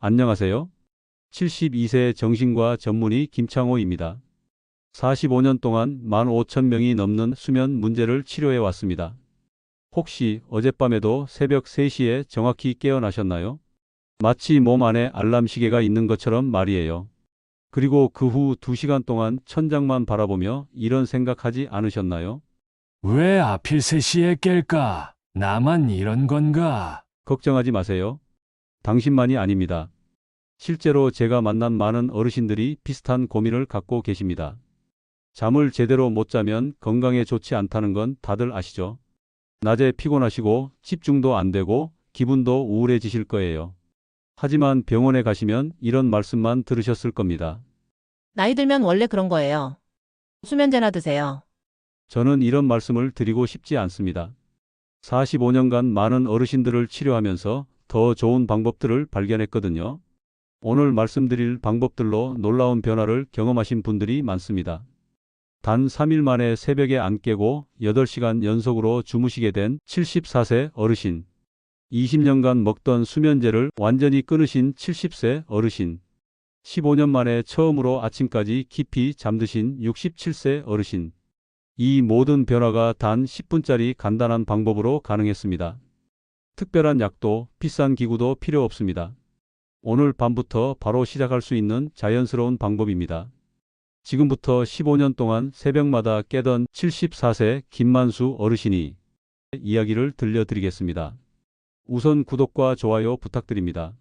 안녕하세요. 72세 정신과 전문의 김창호입니다. 45년 동안 15,000명이 넘는 수면 문제를 치료해 왔습니다. 혹시 어젯밤에도 새벽 3시에 정확히 깨어나셨나요? 마치 몸 안에 알람 시계가 있는 것처럼 말이에요. 그리고 그 후 2시간 동안 천장만 바라보며 이런 생각하지 않으셨나요? 왜 하필 3시에 깰까? 나만 이런 건가? 걱정하지 마세요. 당신만이 아닙니다. 실제로 제가 만난 많은 어르신들이 비슷한 고민을 갖고 계십니다. 잠을 제대로 못 자면 건강에 좋지 않다는 건 다들 아시죠? 낮에 피곤하시고 집중도 안 되고 기분도 우울해지실 거예요. 하지만 병원에 가시면 이런 말씀만 들으셨을 겁니다. 나이 들면 원래 그런 거예요. 수면제나 드세요. 저는 이런 말씀을 드리고 싶지 않습니다. 45년간 많은 어르신들을 치료하면서 더 좋은 방법들을 발견했거든요. 오늘 말씀드릴 방법들로 놀라운 변화를 경험하신 분들이 많습니다. 단 3일 만에 새벽에 안 깨고 8시간 연속으로 주무시게 된 74세 어르신, 20년간 먹던 수면제를 완전히 끊으신 70세 어르신, 15년 만에 처음으로 아침까지 깊이 잠드신 67세 어르신. 이 모든 변화가 단 10분짜리 간단한 방법으로 가능했습니다. 특별한 약도 비싼 기구도 필요 없습니다. 오늘 밤부터 바로 시작할 수 있는 자연스러운 방법입니다. 지금부터 15년 동안 새벽마다 깨던 74세 김만수 어르신이 이야기를 들려드리겠습니다. 우선 구독과 좋아요 부탁드립니다.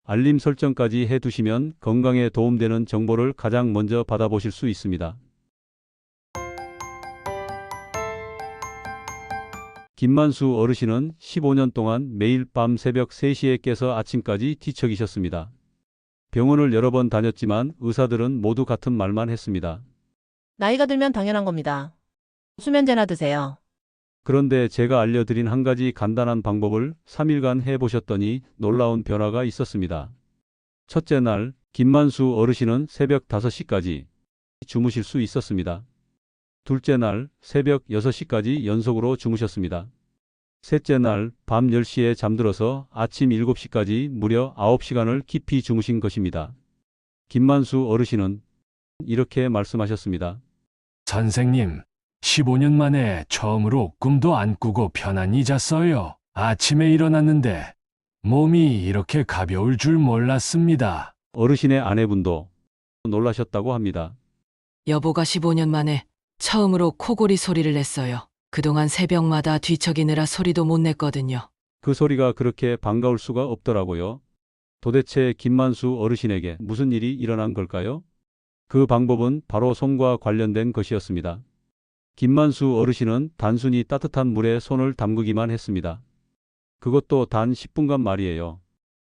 알림 설정까지 해두시면 건강에 도움되는 정보를 가장 먼저 받아보실 수 있습니다. 김만수 어르신은 15년 동안 매일 밤 새벽 3시에 깨서 아침까지 뒤척이셨습니다. 병원을 여러 번 다녔지만 의사들은 모두 같은 말만 했습니다. 나이가 들면 당연한 겁니다. 수면제나 드세요. 그런데 제가 알려드린 한 가지 간단한 방법을 3일간 해보셨더니 놀라운 변화가 있었습니다. 첫째 날, 김만수 어르신은 새벽 5시까지 주무실 수 있었습니다. 둘째 날, 새벽 6시까지 연속으로 주무셨습니다. 셋째 날, 밤 10시에 잠들어서 아침 7시까지 무려 9시간을 깊이 주무신 것입니다. 김만수 어르신은 이렇게 말씀하셨습니다. 선생님, 15년 만에 처음으로 꿈도 안 꾸고 편안히 잤어요. 아침에 일어났는데 몸이 이렇게 가벼울 줄 몰랐습니다. 어르신의 아내분도 놀라셨다고 합니다. 여보가 15년 만에 처음으로 코골이 소리를 냈어요. 그동안 새벽마다 뒤척이느라 소리도 못 냈거든요. 그 소리가 그렇게 반가울 수가 없더라고요. 도대체 김만수 어르신에게 무슨 일이 일어난 걸까요? 그 방법은 바로 손과 관련된 것이었습니다. 김만수 어르신은 단순히 따뜻한 물에 손을 담그기만 했습니다. 그것도 단 10분간 말이에요.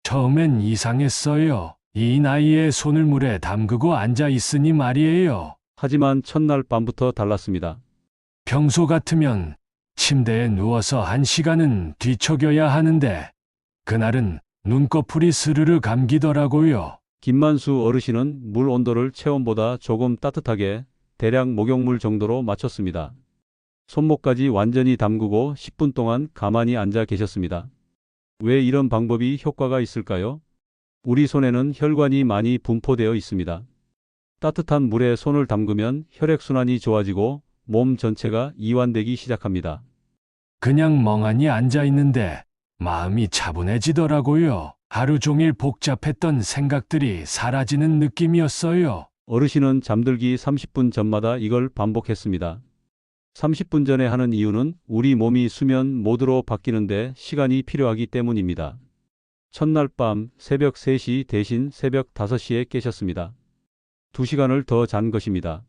처음엔 이상했어요. 이 나이에 손을 물에 담그고 앉아 있으니 말이에요. 하지만 첫날 밤부터 달랐습니다. 평소 같으면 침대에 누워서 1시간은 뒤척여야 하는데 그날은 눈꺼풀이 스르르 감기더라고요. 김만수 어르신은 물 온도를 체온보다 조금 따뜻하게 대략 목욕물 정도로 맞췄습니다. 손목까지 완전히 담그고 10분 동안 가만히 앉아 계셨습니다. 왜 이런 방법이 효과가 있을까요? 우리 손에는 혈관이 많이 분포되어 있습니다. 따뜻한 물에 손을 담그면 혈액순환이 좋아지고 몸 전체가 이완되기 시작합니다. 그냥 멍하니 앉아 있는데 마음이 차분해지더라고요. 하루 종일 복잡했던 생각들이 사라지는 느낌이었어요. 어르신은 잠들기 30분 전마다 이걸 반복했습니다. 30분 전에 하는 이유는 우리 몸이 수면 모드로 바뀌는데 시간이 필요하기 때문입니다. 첫날 밤 새벽 3시 대신 새벽 5시에 깨셨습니다. 2시간을 더 잔 것입니다.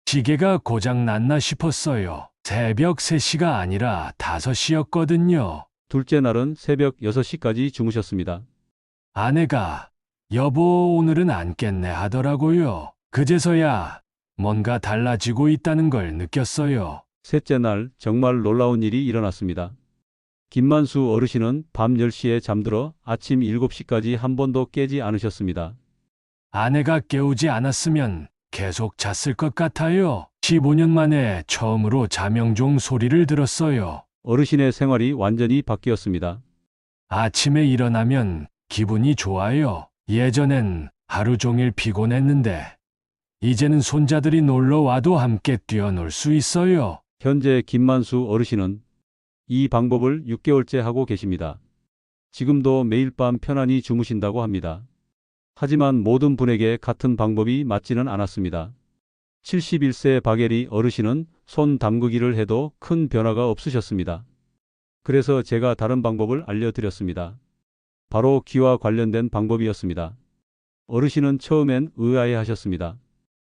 시계가 고장 났나 싶었어요. 새벽 3시가 아니라 5시였거든요. 둘째 날은 새벽 6시까지 주무셨습니다. 아내가 여보 오늘은 안 깼네 하더라고요. 그제서야 뭔가 달라지고 있다는 걸 느꼈어요. 셋째 날 정말 놀라운 일이 일어났습니다. 김만수 어르신은 밤 10시에 잠들어 아침 7시까지 한 번도 깨지 않으셨습니다. 아내가 깨우지 않았으면 계속 잤을 것 같아요. 15년 만에 처음으로 자명종 소리를 들었어요. 어르신의 생활이 완전히 바뀌었습니다. 아침에 일어나면 기분이 좋아요. 예전엔 하루 종일 피곤했는데 이제는 손자들이 놀러 와도 함께 뛰어놀 수 있어요. 현재 김만수 어르신은 이 방법을 6개월째 하고 계십니다. 지금도 매일 밤 편안히 주무신다고 합니다. 하지만 모든 분에게 같은 방법이 맞지는 않았습니다. 71세 박예리 어르신은 손 담그기를 해도 큰 변화가 없으셨습니다. 그래서 제가 다른 방법을 알려드렸습니다. 바로 귀와 관련된 방법이었습니다. 어르신은 처음엔 의아해하셨습니다.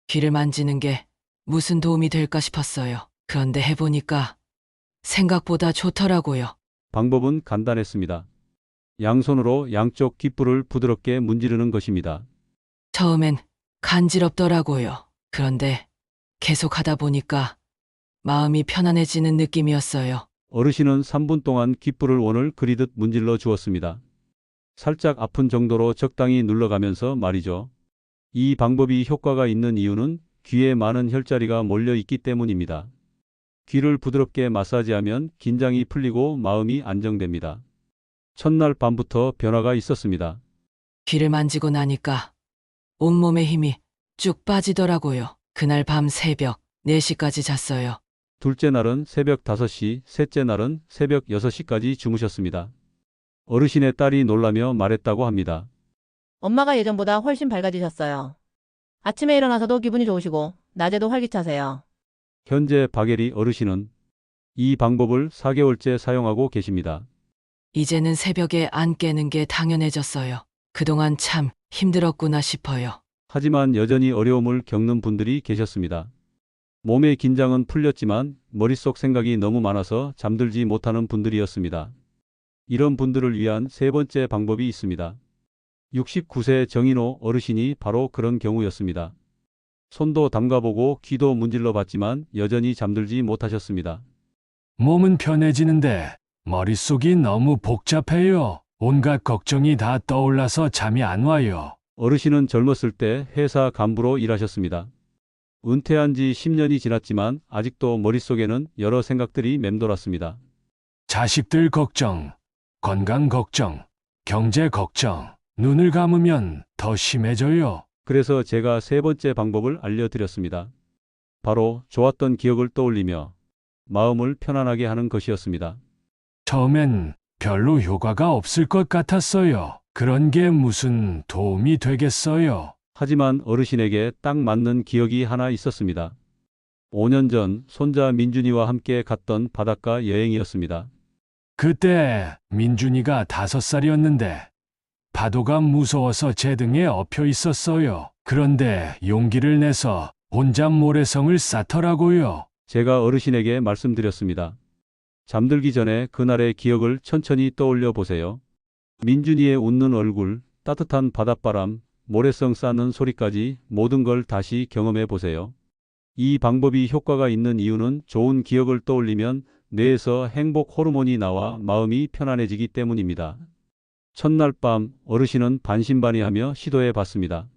귀를 만지는 게 무슨 도움이 될까 싶었어요. 그런데 해보니까 생각보다 좋더라고요. 방법은 간단했습니다. 양손으로 양쪽 귓불을 부드럽게 문지르는 것입니다. 처음엔 간지럽더라고요. 그런데 계속 하다 보니까 마음이 편안해지는 느낌이었어요. 어르신은 3분 동안 귓불을 원을 그리듯 문질러 주었습니다. 살짝 아픈 정도로 적당히 눌러가면서 말이죠. 이 방법이 효과가 있는 이유는 귀에 많은 혈자리가 몰려 있기 때문입니다. 귀를 부드럽게 마사지하면 긴장이 풀리고 마음이 안정됩니다. 첫날 밤부터 변화가 있었습니다. 귀를 만지고 나니까 온몸에 힘이 쭉 빠지더라고요. 그날 밤 새벽 4시까지 잤어요. 둘째 날은 새벽 5시, 셋째 날은 새벽 6시까지 주무셨습니다. 어르신의 딸이 놀라며 말했다고 합니다. 엄마가 예전보다 훨씬 밝아지셨어요. 아침에 일어나서도 기분이 좋으시고 낮에도 활기차세요. 현재 박예리 어르신은 이 방법을 4개월째 사용하고 계십니다. 이제는 새벽에 안 깨는 게 당연해졌어요. 그동안 참 힘들었구나 싶어요. 하지만 여전히 어려움을 겪는 분들이 계셨습니다. 몸의 긴장은 풀렸지만 머릿속 생각이 너무 많아서 잠들지 못하는 분들이었습니다. 이런 분들을 위한 세 번째 방법이 있습니다. 69세 정인호 어르신이 바로 그런 경우였습니다. 손도 담가보고 귀도 문질러 봤지만 여전히 잠들지 못하셨습니다. 몸은 편해지는데 머릿속이 너무 복잡해요. 온갖 걱정이 다 떠올라서 잠이 안 와요. 어르신은 젊었을 때 회사 간부로 일하셨습니다. 은퇴한 지 10년이 지났지만 아직도 머릿속에는 여러 생각들이 맴돌았습니다. 자식들 걱정, 건강 걱정, 경제 걱정. 눈을 감으면 더 심해져요. 그래서 제가 세 번째 방법을 알려드렸습니다. 바로 좋았던 기억을 떠올리며 마음을 편안하게 하는 것이었습니다. 처음엔 별로 효과가 없을 것 같았어요. 그런 게 무슨 도움이 되겠어요. 하지만 어르신에게 딱 맞는 기억이 하나 있었습니다. 5년 전 손자 민준이와 함께 갔던 바닷가 여행이었습니다. 그때 민준이가 5살이었는데 파도가 무서워서 제 등에 엎여 있었어요. 그런데 용기를 내서 혼자 모래성을 쌓더라고요. 제가 어르신에게 말씀드렸습니다. 잠들기 전에 그날의 기억을 천천히 떠올려 보세요. 민준이의 웃는 얼굴, 따뜻한 바닷바람, 모래성 쌓는 소리까지 모든 걸 다시 경험해 보세요. 이 방법이 효과가 있는 이유는 좋은 기억을 떠올리면 뇌에서 행복 호르몬이 나와 마음이 편안해지기 때문입니다. 첫날 밤 어르신은 반신반의하며 시도해 봤습니다.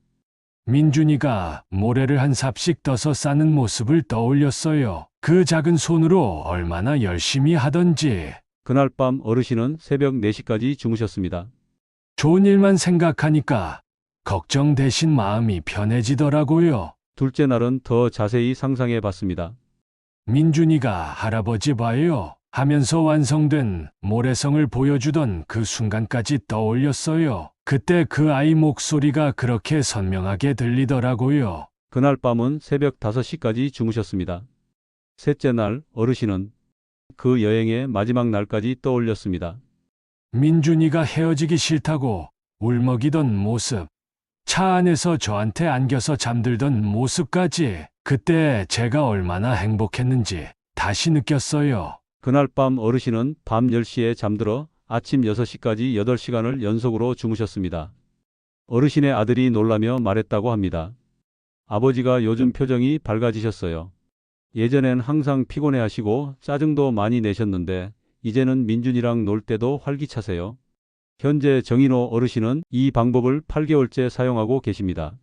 민준이가 모래를 한 삽씩 떠서 쌓는 모습을 떠올렸어요. 그 작은 손으로 얼마나 열심히 하던지. 그날 밤 어르신은 새벽 4시까지 주무셨습니다. 좋은 일만 생각하니까 걱정 대신 마음이 편해지더라고요. 둘째 날은 더 자세히 상상해 봤습니다. 민준이가 할아버지 봐요 하면서 완성된 모래성을 보여주던 그 순간까지 떠올렸어요. 그때 그 아이 목소리가 그렇게 선명하게 들리더라고요. 그날 밤은 새벽 5시까지 주무셨습니다. 셋째 날 어르신은 그 여행의 마지막 날까지 떠올렸습니다. 민준이가 헤어지기 싫다고 울먹이던 모습, 차 안에서 저한테 안겨서 잠들던 모습까지 그때 제가 얼마나 행복했는지 다시 느꼈어요. 그날 밤 어르신은 밤 10시에 잠들어 아침 6시까지 8시간을 연속으로 주무셨습니다. 어르신의 아들이 놀라며 말했다고 합니다. 아버지가 요즘 표정이 밝아지셨어요. 예전엔 항상 피곤해하시고 짜증도 많이 내셨는데 이제는 민준이랑 놀 때도 활기차세요. 현재 정인호 어르신은 이 방법을 8개월째 사용하고 계십니다.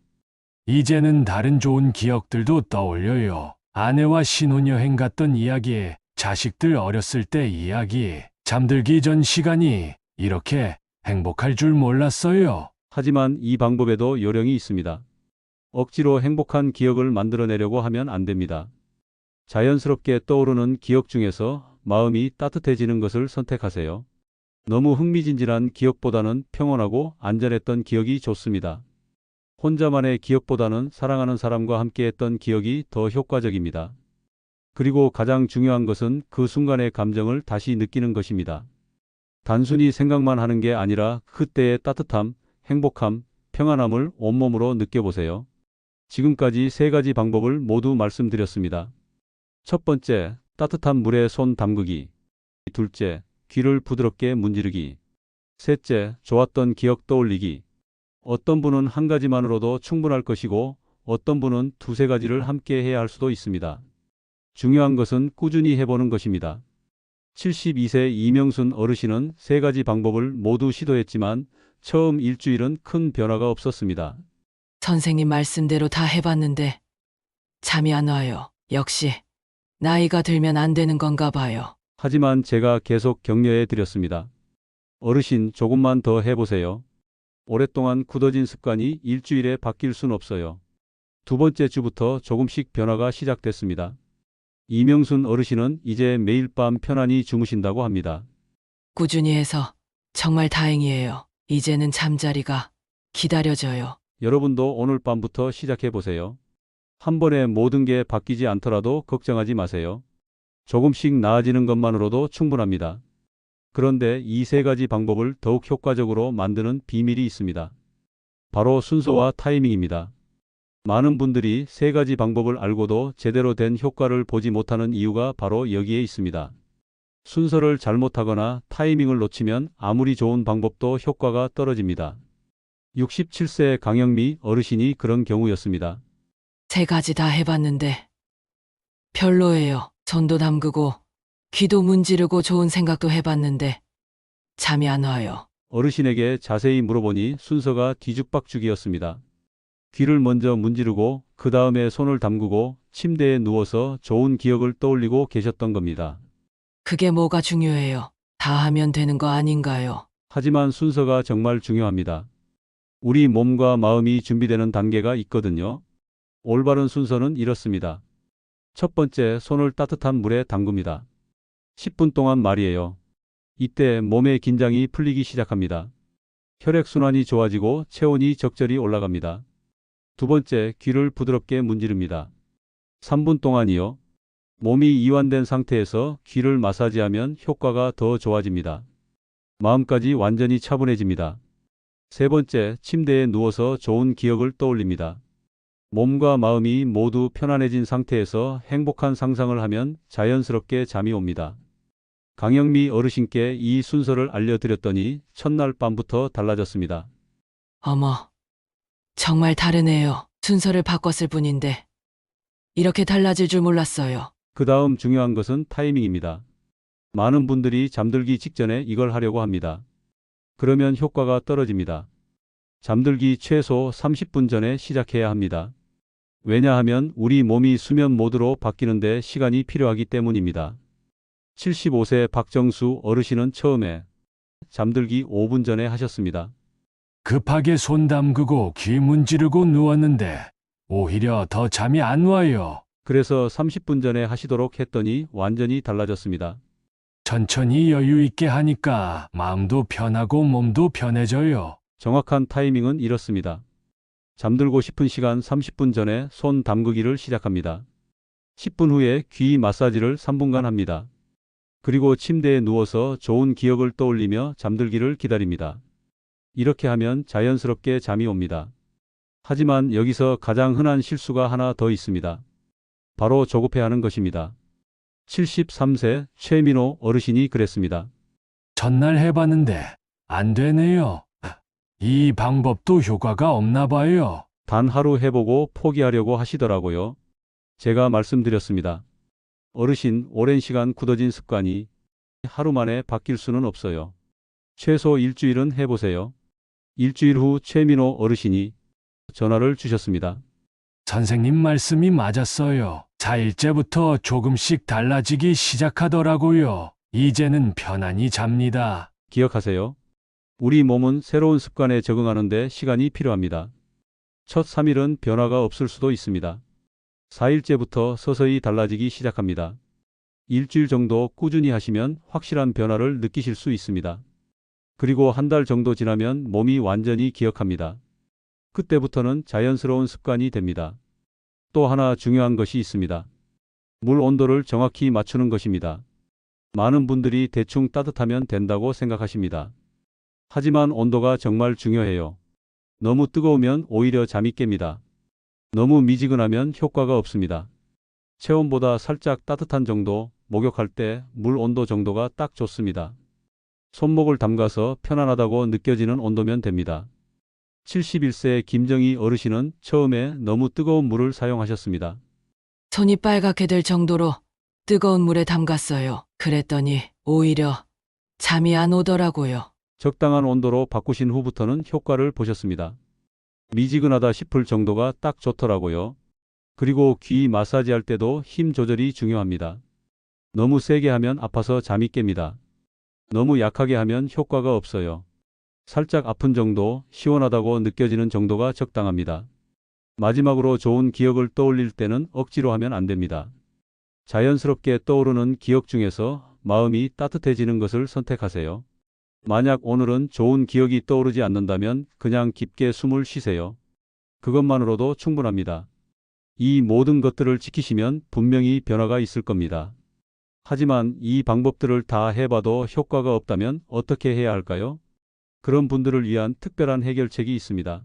이제는 다른 좋은 기억들도 떠올려요. 아내와 신혼여행 갔던 이야기, 자식들 어렸을 때 이야기, 잠들기 전 시간이 이렇게 행복할 줄 몰랐어요. 하지만 이 방법에도 요령이 있습니다. 억지로 행복한 기억을 만들어내려고 하면 안 됩니다. 자연스럽게 떠오르는 기억 중에서 마음이 따뜻해지는 것을 선택하세요. 너무 흥미진진한 기억보다는 평온하고 안전했던 기억이 좋습니다. 혼자만의 기억보다는 사랑하는 사람과 함께했던 기억이 더 효과적입니다. 그리고 가장 중요한 것은 그 순간의 감정을 다시 느끼는 것입니다. 단순히 생각만 하는 게 아니라 그때의 따뜻함, 행복함, 평안함을 온몸으로 느껴보세요. 지금까지 3가지 방법을 모두 말씀드렸습니다. 첫 번째, 따뜻한 물에 손 담그기. 둘째, 귀를 부드럽게 문지르기. 셋째, 좋았던 기억 떠올리기. 어떤 분은 한 가지만으로도 충분할 것이고 어떤 분은 2-3가지를 함께 해야 할 수도 있습니다. 중요한 것은 꾸준히 해보는 것입니다. 72세 이명순 어르신은 3가지 방법을 모두 시도했지만 처음 일주일은 큰 변화가 없었습니다. 선생님 말씀대로 다 해봤는데 잠이 안 와요. 역시 나이가 들면 안 되는 건가 봐요. 하지만 제가 계속 격려해 드렸습니다. 어르신, 조금만 더 해보세요. 오랫동안 굳어진 습관이 일주일에 바뀔 순 없어요. 2번째 주부터 조금씩 변화가 시작됐습니다. 이명순 어르신은 이제 매일 밤 편안히 주무신다고 합니다. 꾸준히 해서 정말 다행이에요. 이제는 잠자리가 기다려져요. 여러분도 오늘 밤부터 시작해 보세요. 한 번에 모든 게 바뀌지 않더라도 걱정하지 마세요. 조금씩 나아지는 것만으로도 충분합니다. 그런데 이 3가지 방법을 더욱 효과적으로 만드는 비밀이 있습니다. 바로 순서와 타이밍입니다. 많은 분들이 3가지 방법을 알고도 제대로 된 효과를 보지 못하는 이유가 바로 여기에 있습니다. 순서를 잘못하거나 타이밍을 놓치면 아무리 좋은 방법도 효과가 떨어집니다. 67세 강영미 어르신이 그런 경우였습니다. 3가지 다 해봤는데 별로예요. 손도 담그고 귀도 문지르고 좋은 생각도 해봤는데 잠이 안 와요. 어르신에게 자세히 물어보니 순서가 뒤죽박죽이었습니다. 귀를 먼저 문지르고 그 다음에 손을 담그고 침대에 누워서 좋은 기억을 떠올리고 계셨던 겁니다. 그게 뭐가 중요해요? 다 하면 되는 거 아닌가요? 하지만 순서가 정말 중요합니다. 우리 몸과 마음이 준비되는 단계가 있거든요. 올바른 순서는 이렇습니다. 첫 번째, 손을 따뜻한 물에 담굽니다. 10분 동안 말이에요. 이때 몸의 긴장이 풀리기 시작합니다. 혈액순환이 좋아지고 체온이 적절히 올라갑니다. 2번째, 귀를 부드럽게 문지릅니다. 3분 동안이요. 몸이 이완된 상태에서 귀를 마사지하면 효과가 더 좋아집니다. 마음까지 완전히 차분해집니다. 3번째, 침대에 누워서 좋은 기억을 떠올립니다. 몸과 마음이 모두 편안해진 상태에서 행복한 상상을 하면 자연스럽게 잠이 옵니다. 강영미 어르신께 이 순서를 알려드렸더니 첫날 밤부터 달라졌습니다. 어머, 정말 다르네요. 순서를 바꿨을 뿐인데 이렇게 달라질 줄 몰랐어요. 그 다음 중요한 것은 타이밍입니다. 많은 분들이 잠들기 직전에 이걸 하려고 합니다. 그러면 효과가 떨어집니다. 잠들기 최소 30분 전에 시작해야 합니다. 왜냐하면 우리 몸이 수면 모드로 바뀌는데 시간이 필요하기 때문입니다. 75세 박정수 어르신은 처음에 잠들기 5분 전에 하셨습니다. 급하게 손 담그고 귀 문지르고 누웠는데 오히려 더 잠이 안 와요. 그래서 30분 전에 하시도록 했더니 완전히 달라졌습니다. 천천히 여유 있게 하니까 마음도 편하고 몸도 편해져요. 정확한 타이밍은 이렇습니다. 잠들고 싶은 시간 30분 전에 손 담그기를 시작합니다. 10분 후에 귀 마사지를 3분간 합니다. 그리고 침대에 누워서 좋은 기억을 떠올리며 잠들기를 기다립니다. 이렇게 하면 자연스럽게 잠이 옵니다. 하지만 여기서 가장 흔한 실수가 하나 더 있습니다. 바로 조급해하는 것입니다. 73세 최민호 어르신이 그랬습니다. 전날 해봤는데 안 되네요. 이 방법도 효과가 없나 봐요. 단 하루 해보고 포기하려고 하시더라고요. 제가 말씀드렸습니다. 어르신, 오랜 시간 굳어진 습관이 하루 만에 바뀔 수는 없어요. 최소 일주일은 해보세요. 일주일 후 최민호 어르신이 전화를 주셨습니다. 선생님 말씀이 맞았어요. 4일째부터 조금씩 달라지기 시작하더라고요. 이제는 편안히 잡니다. 기억하세요? 우리 몸은 새로운 습관에 적응하는데 시간이 필요합니다. 첫 3일은 변화가 없을 수도 있습니다. 4일째부터 서서히 달라지기 시작합니다. 일주일 정도 꾸준히 하시면 확실한 변화를 느끼실 수 있습니다. 그리고 한 달 정도 지나면 몸이 완전히 기억합니다. 그때부터는 자연스러운 습관이 됩니다. 또 하나 중요한 것이 있습니다. 물 온도를 정확히 맞추는 것입니다. 많은 분들이 대충 따뜻하면 된다고 생각하십니다. 하지만 온도가 정말 중요해요. 너무 뜨거우면 오히려 잠이 깹니다. 너무 미지근하면 효과가 없습니다. 체온보다 살짝 따뜻한 정도, 목욕할 때 물 온도 정도가 딱 좋습니다. 손목을 담가서 편안하다고 느껴지는 온도면 됩니다. 71세 김정희 어르신은 처음에 너무 뜨거운 물을 사용하셨습니다. 손이 빨갛게 될 정도로 뜨거운 물에 담갔어요. 그랬더니 오히려 잠이 안 오더라고요. 적당한 온도로 바꾸신 후부터는 효과를 보셨습니다. 미지근하다 싶을 정도가 딱 좋더라고요. 그리고 귀 마사지할 때도 힘 조절이 중요합니다. 너무 세게 하면 아파서 잠이 깹니다. 너무 약하게 하면 효과가 없어요. 살짝 아픈 정도, 시원하다고 느껴지는 정도가 적당합니다. 마지막으로 좋은 기억을 떠올릴 때는 억지로 하면 안 됩니다. 자연스럽게 떠오르는 기억 중에서 마음이 따뜻해지는 것을 선택하세요. 만약 오늘은 좋은 기억이 떠오르지 않는다면 그냥 깊게 숨을 쉬세요. 그것만으로도 충분합니다. 이 모든 것들을 지키시면 분명히 변화가 있을 겁니다. 하지만 이 방법들을 다 해봐도 효과가 없다면 어떻게 해야 할까요? 그런 분들을 위한 특별한 해결책이 있습니다.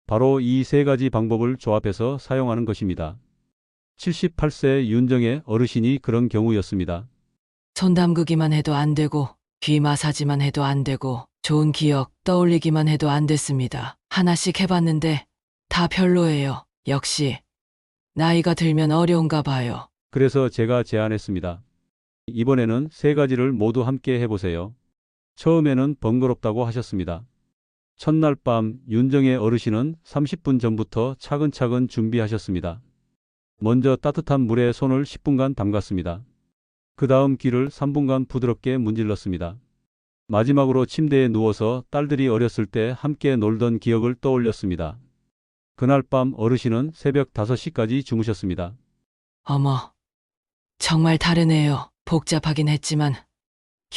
바로 이 세 가지 방법을 조합해서 사용하는 것입니다. 78세 윤정의 어르신이 그런 경우였습니다. 손 담그기만 해도 안 되고 귀 마사지만 해도 안 되고 좋은 기억 떠올리기만 해도 안 됐습니다. 하나씩 해봤는데 다 별로예요. 역시 나이가 들면 어려운가 봐요. 그래서 제가 제안했습니다. 이번에는 세 가지를 모두 함께 해보세요. 처음에는 번거롭다고 하셨습니다. 첫날 밤 윤정의 어르신은 30분 전부터 차근차근 준비하셨습니다. 먼저 따뜻한 물에 손을 10분간 담갔습니다. 그 다음 귀를 3분간 부드럽게 문질렀습니다. 마지막으로 침대에 누워서 딸들이 어렸을 때 함께 놀던 기억을 떠올렸습니다. 그날 밤 어르신은 새벽 5시까지 주무셨습니다. 어머, 정말 다르네요. 복잡하긴 했지만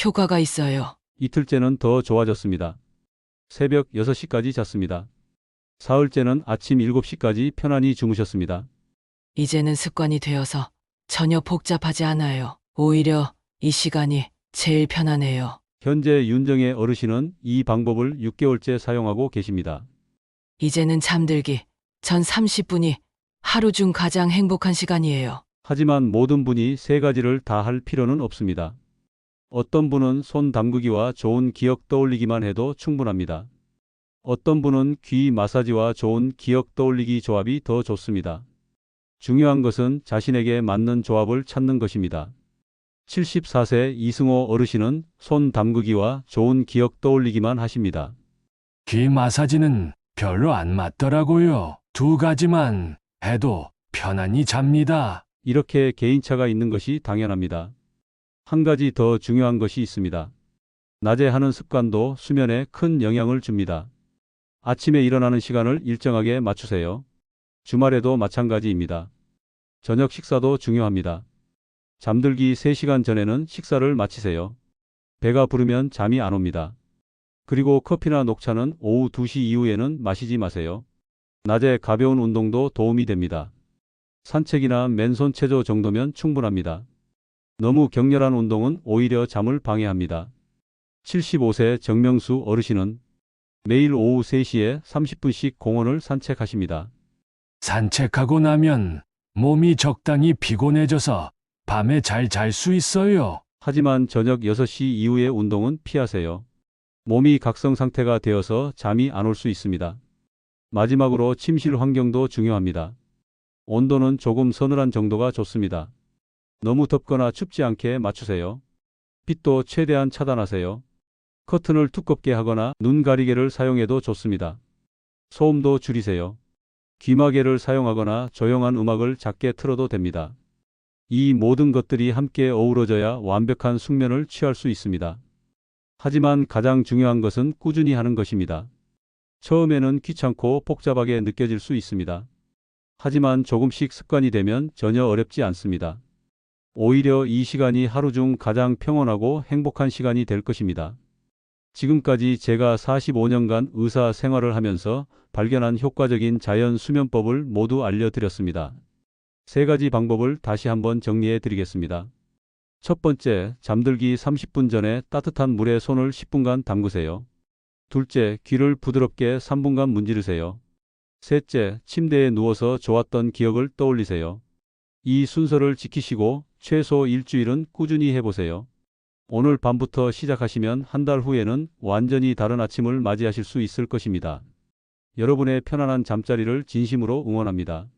효과가 있어요. 이틀째는 더 좋아졌습니다. 새벽 6시까지 잤습니다. 사흘째는 아침 7시까지 편안히 주무셨습니다. 이제는 습관이 되어서 전혀 복잡하지 않아요. 오히려 이 시간이 제일 편하네요. 현재 윤정의 어르신은 이 방법을 6개월째 사용하고 계십니다. 이제는 잠들기 전 30분이 하루 중 가장 행복한 시간이에요. 하지만 모든 분이 세 가지를 다 할 필요는 없습니다. 어떤 분은 손 담그기와 좋은 기억 떠올리기만 해도 충분합니다. 어떤 분은 귀 마사지와 좋은 기억 떠올리기 조합이 더 좋습니다. 중요한 것은 자신에게 맞는 조합을 찾는 것입니다. 74세 이승호 어르신은 손 담그기와 좋은 기억 떠올리기만 하십니다. 귀 마사지는 별로 안 맞더라고요. 2가지만 해도 편안히 잡니다. 이렇게 개인차가 있는 것이 당연합니다. 한 가지 더 중요한 것이 있습니다. 낮에 하는 습관도 수면에 큰 영향을 줍니다. 아침에 일어나는 시간을 일정하게 맞추세요. 주말에도 마찬가지입니다. 저녁 식사도 중요합니다. 잠들기 3시간 전에는 식사를 마치세요. 배가 부르면 잠이 안 옵니다. 그리고 커피나 녹차는 오후 2시 이후에는 마시지 마세요. 낮에 가벼운 운동도 도움이 됩니다. 산책이나 맨손 체조 정도면 충분합니다. 너무 격렬한 운동은 오히려 잠을 방해합니다. 75세 정명수 어르신은 매일 오후 3시에 30분씩 공원을 산책하십니다. 산책하고 나면 몸이 적당히 피곤해져서 밤에 잘 잘 수 있어요. 하지만 저녁 6시 이후의 운동은 피하세요. 몸이 각성 상태가 되어서 잠이 안 올 수 있습니다. 마지막으로 침실 환경도 중요합니다. 온도는 조금 서늘한 정도가 좋습니다. 너무 덥거나 춥지 않게 맞추세요. 빛도 최대한 차단하세요. 커튼을 두껍게 하거나 눈 가리개를 사용해도 좋습니다. 소음도 줄이세요. 귀마개를 사용하거나 조용한 음악을 작게 틀어도 됩니다. 이 모든 것들이 함께 어우러져야 완벽한 숙면을 취할 수 있습니다. 하지만 가장 중요한 것은 꾸준히 하는 것입니다. 처음에는 귀찮고 복잡하게 느껴질 수 있습니다. 하지만 조금씩 습관이 되면 전혀 어렵지 않습니다. 오히려 이 시간이 하루 중 가장 평온하고 행복한 시간이 될 것입니다. 지금까지 제가 45년간 의사 생활을 하면서 발견한 효과적인 자연 수면법을 모두 알려드렸습니다. 3가지 방법을 다시 한번 정리해 드리겠습니다. 첫 번째, 잠들기 30분 전에 따뜻한 물에 손을 10분간 담그세요. 둘째, 귀를 부드럽게 3분간 문지르세요. 셋째, 침대에 누워서 좋았던 기억을 떠올리세요. 이 순서를 지키시고 최소 일주일은 꾸준히 해보세요. 오늘 밤부터 시작하시면 한 달 후에는 완전히 다른 아침을 맞이하실 수 있을 것입니다. 여러분의 편안한 잠자리를 진심으로 응원합니다.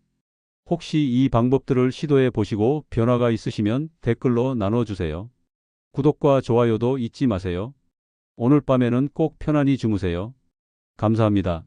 혹시 이 방법들을 시도해 보시고 변화가 있으시면 댓글로 나눠주세요. 구독과 좋아요도 잊지 마세요. 오늘 밤에는 꼭 편안히 주무세요. 감사합니다.